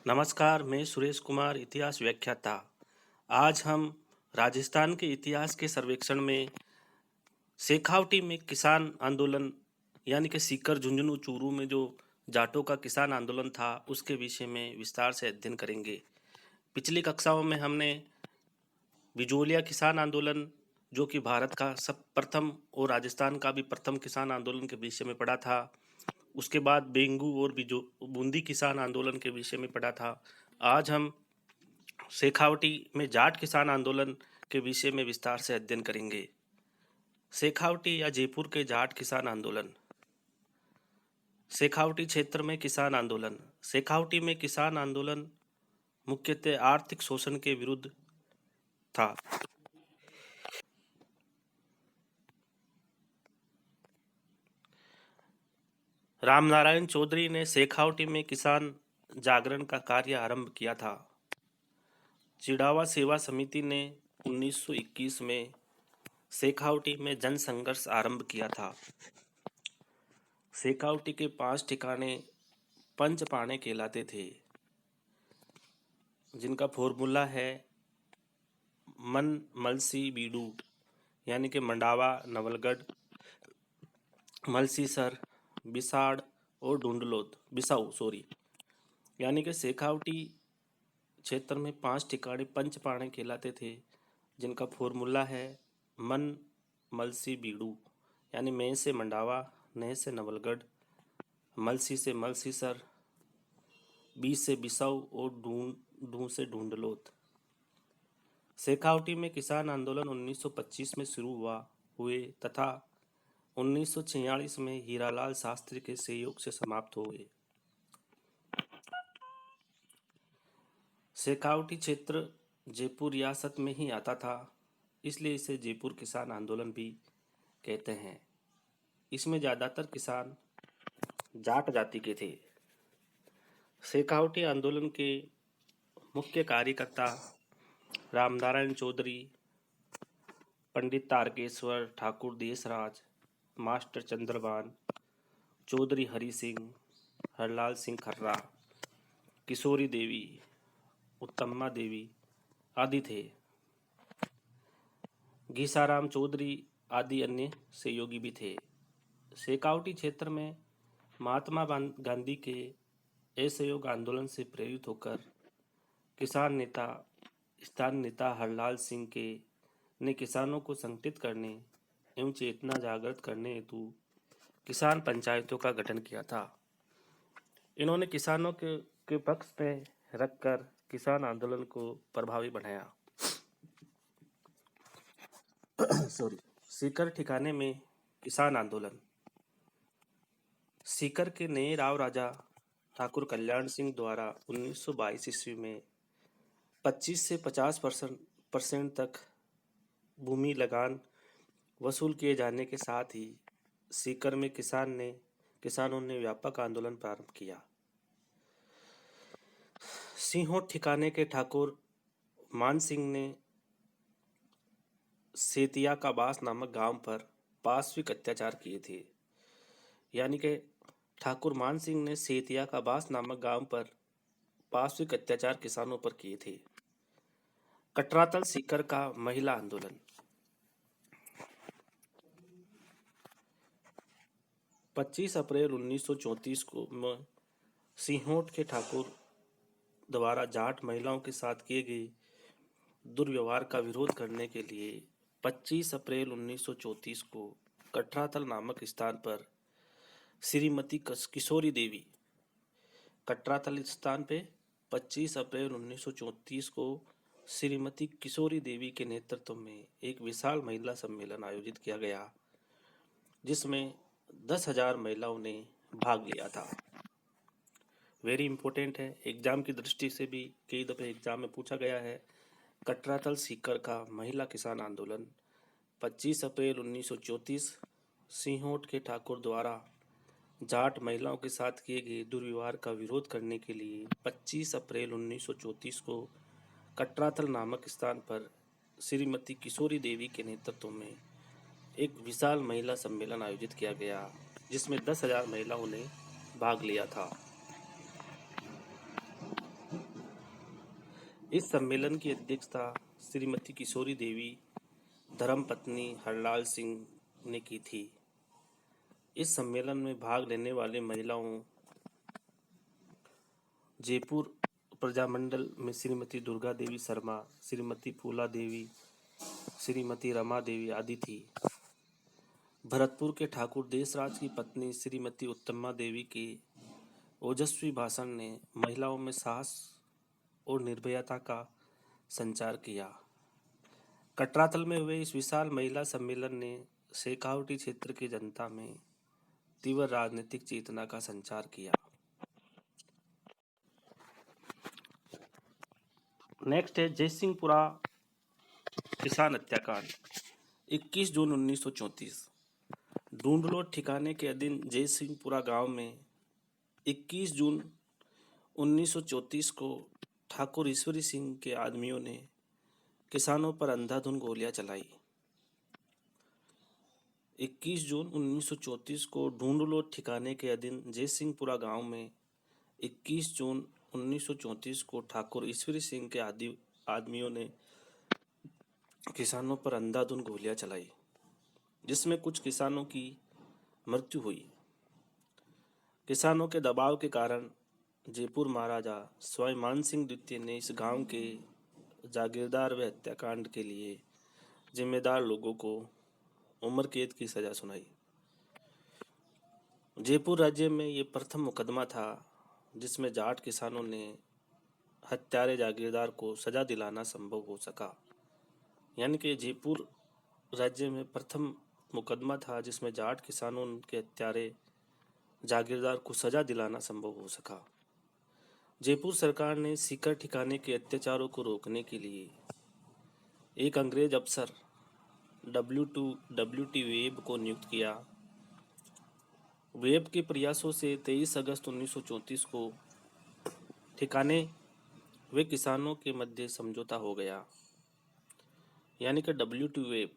नमस्कार, मैं सुरेश कुमार, इतिहास व्याख्याता। आज हम राजस्थान के इतिहास के सर्वेक्षण में शेखावटी में किसान आंदोलन यानी कि सीकर, झुंझुनू, चूरू में जो जाटों का किसान आंदोलन था उसके विषय में विस्तार से अध्ययन करेंगे। पिछली कक्षाओं में हमने बिजोलिया किसान आंदोलन, जो कि भारत का सब प्रथम और राजस्थान का भी प्रथम किसान आंदोलन के विषय में पढ़ा था। उसके बाद बेंगू और बिजो बूंदी किसान आंदोलन के विषय में पढ़ा था। आज हम शेखावटी में जाट किसान आंदोलन के विषय में विस्तार से अध्ययन करेंगे। शेखावटी या जयपुर के जाट किसान आंदोलन। शेखावटी क्षेत्र में किसान आंदोलन। शेखावटी में किसान आंदोलन मुख्यतः आर्थिक शोषण के विरुद्ध था। रामनारायण चौधरी ने शेखावटी में किसान जागरण का कार्य आरंभ किया था। चिड़ावा सेवा समिति ने 1921 में शेखावटी में जन संघर्ष आरंभ किया था। शेखावटी के 5 ठिकाने पंचपाणे कहलाते थे, जिनका फॉर्मूला है मन मलसी बीडू, यानी कि मंडावा, नवलगढ़, मलसीसर, बिसाड़ और बिसाऊ, यानी कि शेखावटी क्षेत्र में 5 ठिकाने पंचपाणे कहलाते थे, जिनका फॉर्मूला है मन मलसी बीडू, यानी मैं से मंडावा, नह से नवलगढ़, मलसी से मलसीसर, बी से बिसाऊ और ढूं से ढूंढलोत। शेखावटी में किसान आंदोलन 1925 में शुरू हुए तथा 1946 में हीरालाल शास्त्री के सहयोग से समाप्त हुए। शेखावटी क्षेत्र जयपुर रियासत में ही आता था, इसलिए इसे जयपुर किसान आंदोलन भी कहते हैं। इसमें ज़्यादातर किसान जाट जाति के थे। शेखावटी आंदोलन के मुख्य कार्यकर्ता रामनारायण चौधरी, पंडित तारकेश्वर, ठाकुर देसराज, मास्टर चंद्रभान, चौधरी हरि सिंह, हरलाल सिंह खर्रा, किशोरी देवी, उत्तम्मा देवी आदि थे। घीसाराम चौधरी आदि अन्य सहयोगी भी थे। शेखावटी क्षेत्र में महात्मा गांधी के असहयोग आंदोलन से प्रेरित होकर किसान नेता, स्थानीय नेता हरलाल सिंह के ने किसानों को संगठित करने एवं चेतना जागृत करने हेतु किसान पंचायतों का गठन किया था। इन्होंने किसानों के पक्ष में रखकर किसान आंदोलन को प्रभावी बनाया। सीकर ठिकाने में किसान आंदोलन। सीकर के नए राव राजा ठाकुर कल्याण सिंह द्वारा 1922 ईस्वी में 25 से 50% तक भूमि लगान वसूल किए जाने के साथ ही सीकर में किसानों ने व्यापक आंदोलन प्रारंभ किया। सिंहोट ठिकाने के ठाकुर मान सिंह ने सेतिया का बास नामक गांव पर पाशविक अत्याचार किए थे। यानी कि ठाकुर मान सिंह ने सेतिया का बास नामक गांव पर पाशविक अत्याचार किसानों पर किए थे। कटरातल सीकर का महिला आंदोलन। 25 अप्रैल 1934 को सिंहोट के ठाकुर द्वारा जाट महिलाओं के साथ किए गए दुर्व्यवहार का विरोध करने के लिए 25 अप्रैल 1934 को कटरातल नामक स्थान पर श्रीमती किशोरी देवी, कटरातल स्थान पे 25 अप्रैल 1934 को श्रीमती किशोरी देवी के नेतृत्व में एक विशाल महिला सम्मेलन आयोजित किया गया, जिसमें 10,000 महिलाओं ने भाग लिया था। वेरी इंपॉर्टेंट है, एग्जाम की दृष्टि से भी कई दफे एग्जाम में पूछा गया है। कटरातल सीकर का महिला किसान आंदोलन 25 अप्रैल 1934 सिंहोट के ठाकुर द्वारा जाट महिलाओं के साथ किए गए दुर्व्यवहार का विरोध करने के लिए 25 अप्रैल 1934 को कटरातल नामक स्थान पर श्रीमती किशोरी देवी के नेतृत्व में एक विशाल महिला सम्मेलन आयोजित किया गया, जिसमें 10,000 महिलाओं ने भाग लिया था। इस सम्मेलन की अध्यक्षता श्रीमती किशोरी देवी धर्मपत्नी हरलाल सिंह ने की थी। इस सम्मेलन में भाग लेने वाले महिलाओं जयपुर प्रजामंडल में श्रीमती दुर्गा देवी शर्मा, श्रीमती फूला देवी, श्रीमती रमा देवी आदि थी। भरतपुर के ठाकुर देशराज की पत्नी श्रीमती उत्तमा देवी के ओजस्वी भाषण ने महिलाओं में साहस और निर्भयता का संचार किया। कटरातल में हुए इस विशाल महिला सम्मेलन ने शेखावटी क्षेत्र की जनता में तीव्र राजनीतिक चेतना का संचार किया। नेक्स्ट है जयसिंहपुरा किसान हत्याकांड। 21 जून 1934 ढूंढलो ठिकाने के अधीन जयसिंहपुरा गांव में 21 जून 1934 को ठाकुर ईश्वरी सिंह के आदमियों ने किसानों पर अंधाधुंध गोलियां चलाई। 21 जून 1934 को ढूंढलो ठिकाने के अधीन जयसिंहपुरा गांव में 21 जून 1934 को ठाकुर ईश्वरी सिंह के आदमियों ने किसानों पर अंधाधुंध गोलियां चलाई, जिसमें कुछ किसानों की मृत्यु हुई। किसानों के दबाव के कारण जयपुर महाराजा स्वाभिमान सिंह द्वितीय ने इस गांव के जागीरदार व हत्याकांड के लिए जिम्मेदार लोगों को उम्र कैद की सजा सुनाई। जयपुर राज्य में ये प्रथम मुकदमा था जिसमें जाट किसानों ने हत्यारे जागीरदार को सजा दिलाना संभव हो सका। यानी कि जयपुर राज्य में प्रथम मुकदमा था जिसमें जाट किसानों के हत्यारे जागीरदार को सजा दिलाना संभव हो सका। जयपुर सरकार ने सीकर ठिकाने के अत्याचारों को रोकने के लिए एक अंग्रेज अफसर WT वेब को नियुक्त किया। वेब के प्रयासों से 23 अगस्त 1934 को ठिकाने वे किसानों के मध्य समझौता हो गया। यानी कि WT वेब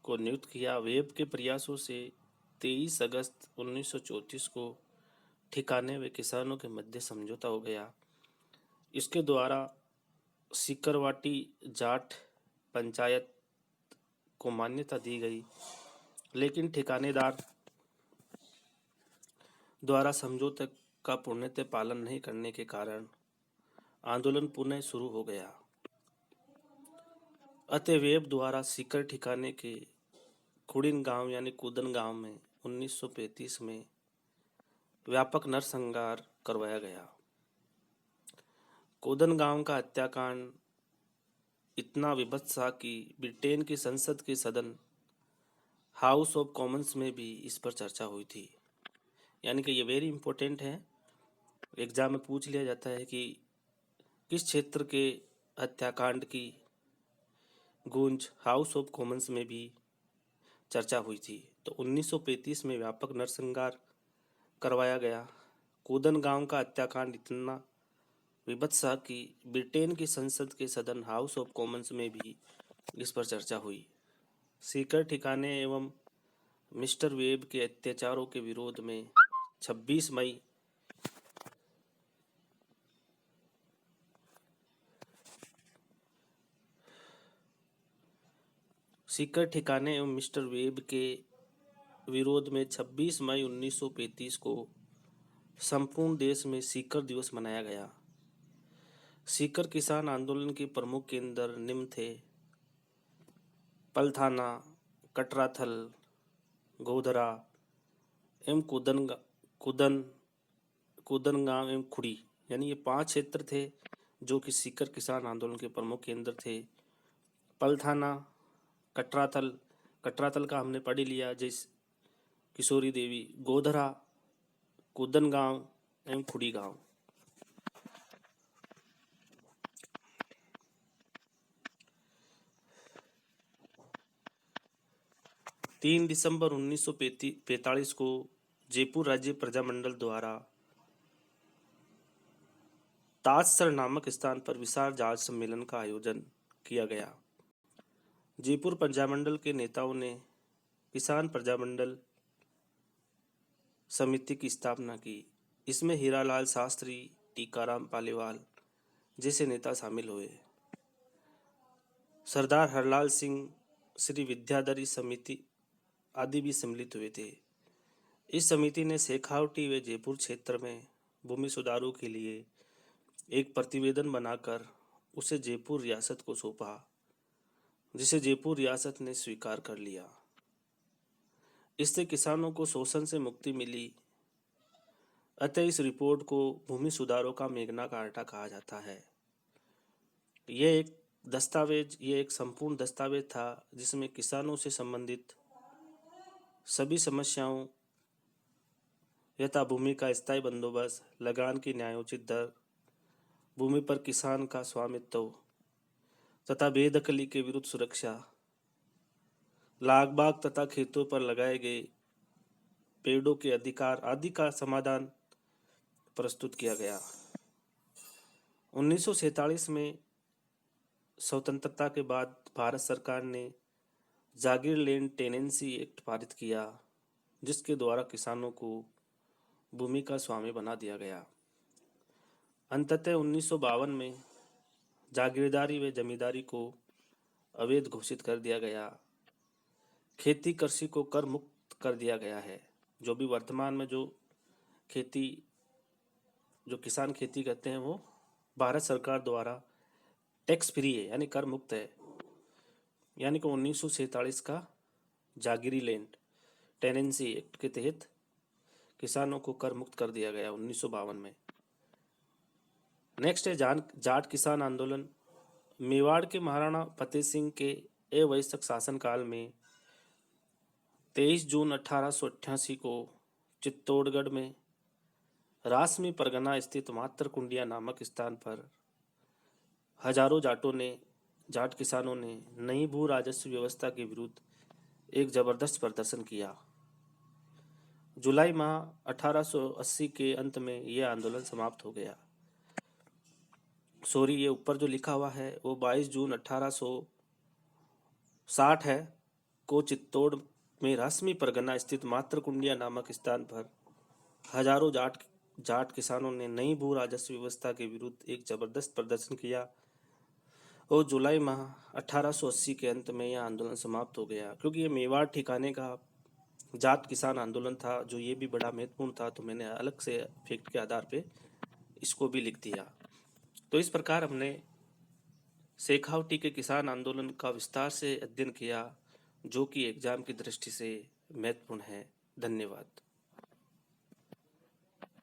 को नियुक्त किया। वेब के प्रयासों से 23 अगस्त 1934 को ठिकाने वे किसानों के मध्य समझौता हो गया। इसके द्वारा सिकरवाटी जाट पंचायत को मान्यता दी गई, लेकिन ठिकानेदार द्वारा समझौते का पूर्णतः पालन नहीं करने के कारण आंदोलन पुनः शुरू हो गया। अतः वेब द्वारा सीकर ठिकाने के खुड़िन गांव यानी कूदन गांव में 1935 में व्यापक नरसंहार करवाया गया। कूदन गांव का हत्याकांड इतना विभत्स था कि ब्रिटेन की संसद के सदन हाउस ऑफ कॉमन्स में भी इस पर चर्चा हुई थी। यानी कि ये वेरी इंपॉर्टेंट है, एग्जाम में पूछ लिया जाता है कि किस क्षेत्र के हत्याकांड की गूंज हाउस ऑफ कॉमन्स में भी चर्चा हुई थी। तो 1935 में व्यापक नरसंहार करवाया गया। कूदन गांव का हत्याकांड इतना विभत्स था कि ब्रिटेन की संसद के सदन हाउस ऑफ कॉमन्स में भी इस पर चर्चा हुई। सीकर ठिकाने एवं मिस्टर वेब के अत्याचारों के विरोध में 26 मई सीकर ठिकाने एवं मिस्टर वेब के विरोध में 26 मई 1935 को संपूर्ण देश में सीकर दिवस मनाया गया। सीकर किसान आंदोलन के प्रमुख केंद्र निम्न थे: पलथाना, कटराथल, गोधरा एवं कूदनगांव एवं खुड़ी। यानी ये 5 क्षेत्र थे जो कि सीकर किसान आंदोलन के प्रमुख केंद्र थे। पलथाना, कटराथल का हमने पढ़ लिया, जैसे किशोरी देवी। गोधरा, कूदनगांव एवं खुड़ी गांव। 3 दिसंबर 1945 को जयपुर राज्य प्रजामंडल द्वारा ताजसर नामक स्थान पर विशाल जाट सम्मेलन का आयोजन किया गया। जयपुर प्रजामंडल के नेताओं ने किसान प्रजामंडल समिति की स्थापना की। इसमें हीरालाल शास्त्री, टीकाराम पालीवाल जैसे नेता शामिल हुए। सरदार हरलाल सिंह, श्री विद्याधरी समिति आदि भी सम्मिलित हुए थे। इस समिति ने शेखावटी व जयपुर क्षेत्र में भूमि सुधारों के लिए एक प्रतिवेदन बनाकर उसे जयपुर रियासत को सौंपा, जिसे जयपुर रियासत ने स्वीकार कर लिया। इससे किसानों को शोषण से मुक्ति मिली। अतः इस रिपोर्ट को भूमि सुधारों का मेघना कार्टा कहा जाता है। यह एक संपूर्ण दस्तावेज था जिसमें किसानों से संबंधित सभी समस्याओं यथा भूमि का स्थायी बंदोबस्त, लगान की न्यायोचित दर, भूमि पर किसान का स्वामित्व तथा बेदखली के विरुद्ध सुरक्षा, लाग बाग तथा खेतों पर लगाए गए पेड़ों के अधिकार आदि का समाधान प्रस्तुत किया गया। 1947 में स्वतंत्रता के बाद भारत सरकार ने जागीर लैंड टेनेंसी एक्ट पारित किया, जिसके द्वारा किसानों को भूमि का स्वामी बना दिया गया। अंततः 1952 में जागीरदारी व जमींदारी को अवैध घोषित कर दिया गया। खेती कृषि को कर मुक्त कर दिया गया है। जो भी वर्तमान में जो किसान खेती करते हैं वो भारत सरकार द्वारा टैक्स फ्री है, यानी कर मुक्त है। यानी कि 1947 का जागीरी लैंड टेनेंसी एक्ट के तहत किसानों को कर मुक्त कर दिया गया 1952 में। नेक्स्ट है जाट किसान आंदोलन। मेवाड़ के महाराणा फतेह सिंह के अवैसक शासनकाल में 23 जून 1888 को चित्तौड़गढ़ में रासमी परगना स्थित मात्र कुंडिया नामक स्थान पर हजारों जाट किसानों ने नई भू राजस्व व्यवस्था के विरुद्ध एक जबरदस्त प्रदर्शन किया। जुलाई माह 1880 के अंत में यह आंदोलन समाप्त हो गया। ये ऊपर जो लिखा हुआ है वो 22 जून 1860 है को चित्तौड़ में रासमी परगना स्थित मात्र कुंडिया नामक स्थान पर हजारों जाट किसानों ने नई भू राजस्व व्यवस्था के विरुद्ध एक जबरदस्त प्रदर्शन किया और जुलाई माह 1880 के अंत में यह आंदोलन समाप्त हो गया। क्योंकि ये मेवाड़ ठिकाने का जाट किसान आंदोलन था, जो ये भी बड़ा महत्वपूर्ण था, तो मैंने अलग से फैक्ट के आधार पे इसको भी लिख दिया। तो इस प्रकार हमने शेखावटी के किसान आंदोलन का विस्तार से अध्ययन किया, जो कि एग्जाम की दृष्टि से महत्वपूर्ण है। धन्यवाद।